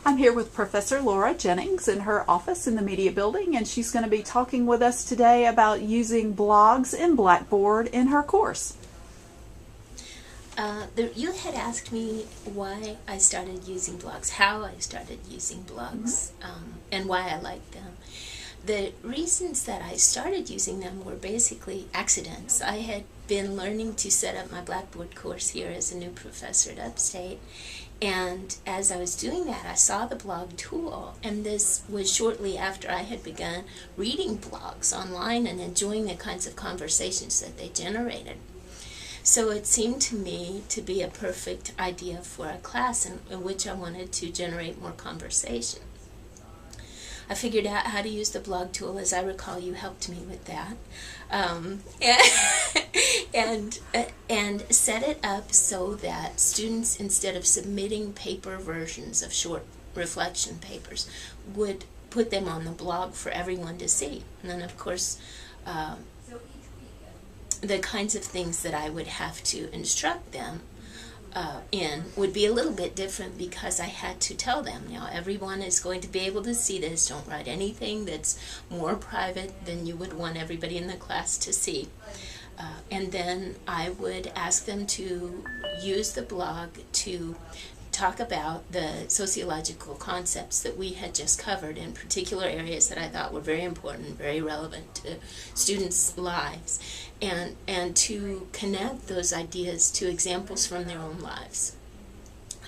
I'm here with Professor Laura Jennings in her office in the Media Building, and she's going to be talking with us today about using blogs in Blackboard in her course. You had asked me why I started using blogs, how I started using blogs, and why I liked them. The reasons that I started using them were basically accidents. I had been learning to set up my Blackboard course here as a new professor at Upstate, and as I was doing that, I saw the blog tool, and this was shortly after I had begun reading blogs online and enjoying the kinds of conversations that they generated. So it seemed to me to be a perfect idea for a class in which I wanted to generate more conversation. I figured out how to use the blog tool. As I recall, you helped me with that, and set it up so that students, instead of submitting paper versions of short reflection papers, would put them on the blog for everyone to see. And then, of course, the kinds of things that I would have to instruct them in would be a little bit different, because I had to tell them, now everyone is going to be able to see this. Don't write anything that's more private than you would want everybody in the class to see. And then I would ask them to use the blog to talk about the sociological concepts that we had just covered in particular areas that I thought were very important, very relevant to students' lives, and to connect those ideas to examples from their own lives,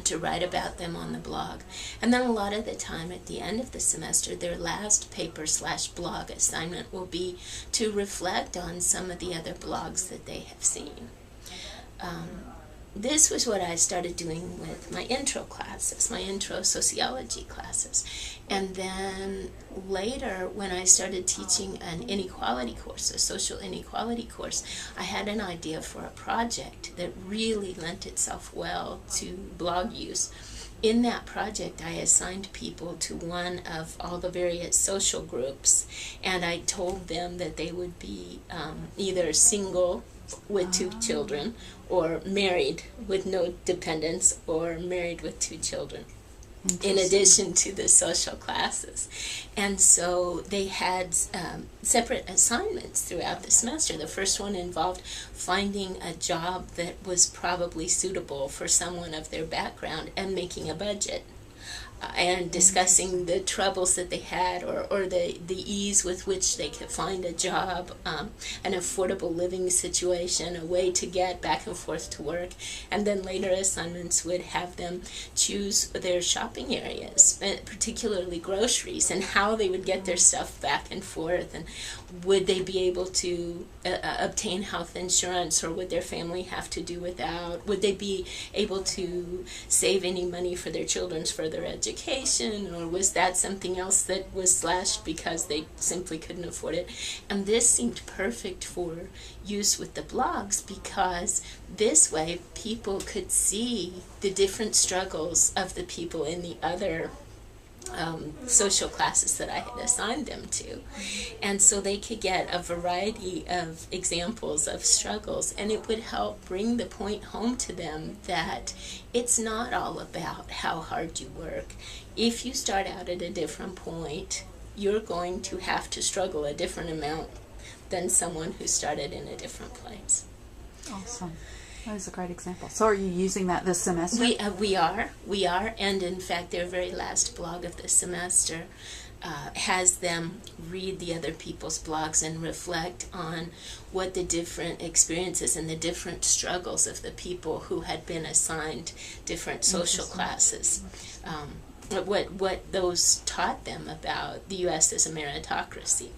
to write about them on the blog. And then a lot of the time at the end of the semester, their last paper/blog assignment will be to reflect on some of the other blogs that they have seen. This was what I started doing with my intro classes, my intro sociology classes. And then later, when I started teaching an inequality course, a social inequality course, I had an idea for a project that really lent itself well to blog use. In that project, I assigned people to one of all the various social groups, and I told them that they would be either single with 2 children, or married with no dependents, or married with 2 children, in addition to the social classes. And so they had separate assignments throughout the semester. The first one involved finding a job that was probably suitable for someone of their background and making a budget. And discussing the troubles that they had, or the ease with which they could find a job, an affordable living situation, a way to get back and forth to work. And then later assignments would have them choose their shopping areas, particularly groceries, and how they would get their stuff back and forth, and would they be able to obtain health insurance, or would their family have to do without? Would they be able to save any money for their children's further education, or was that something else that was slashed because they simply couldn't afford it? And this seemed perfect for use with the blogs, because this way people could see the different struggles of the people in the other social classes that I had assigned them to. And so they could get a variety of examples of struggles, and it would help bring the point home to them that it's not all about how hard you work. If you start out at a different point, you're going to have to struggle a different amount than someone who started in a different place. Awesome. That is a great example. So are you using that this semester? We are, and in fact their very last blog of the semester has them read the other people's blogs and reflect on what the different experiences and the different struggles of the people who had been assigned different social classes, what those taught them about the U.S. as a meritocracy.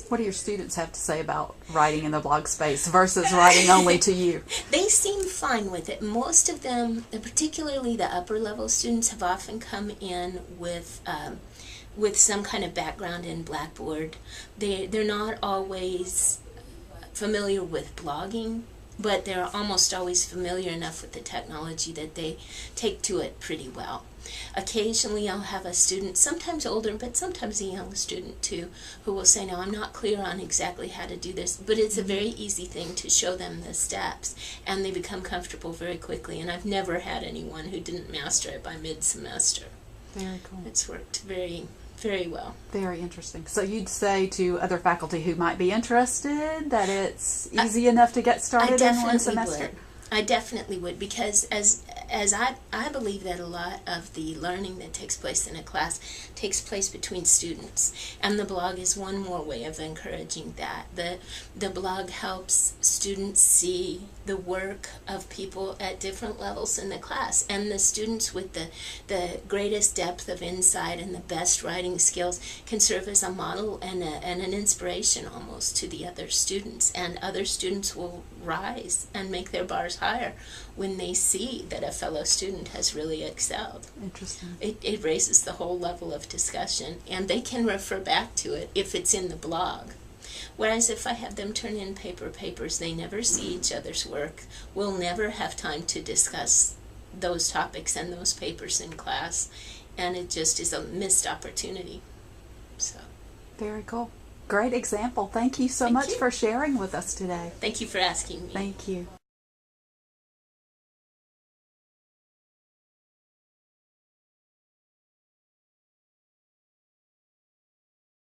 What do your students have to say about writing in the blog space versus writing only to you? They seem fine with it. Most of them, particularly the upper level students, have often come in with some kind of background in Blackboard. They're not always familiar with blogging, but they're almost always familiar enough with the technology that they take to it pretty well. Occasionally I'll have a student, sometimes older, but sometimes a young student too, who will say, no, I'm not clear on exactly how to do this, but it's a very easy thing to show them the steps, and they become comfortable very quickly, and I've never had anyone who didn't master it by mid-semester. Very cool. It's worked very, very well. Very interesting. So you'd say to other faculty who might be interested that it's easy enough to get started in one semester? I definitely would, because as I believe that a lot of the learning that takes place in a class takes place between students, and the blog is one more way of encouraging that. The blog helps students see the work of people at different levels in the class, and the students with the greatest depth of insight and the best writing skills can serve as a model and an inspiration almost to the other students, and other students will rise and make their bars higher when they see that a fellow student has really excelled. Interesting. It raises the whole level of discussion, and they can refer back to it if it's in the blog. Whereas if I have them turn in papers, they never see each other's work. We'll never have time to discuss those topics and those papers in class, and it just is a missed opportunity. So, very cool. Great example. Thank you so much for sharing with us today. Thank you for asking me. Thank you.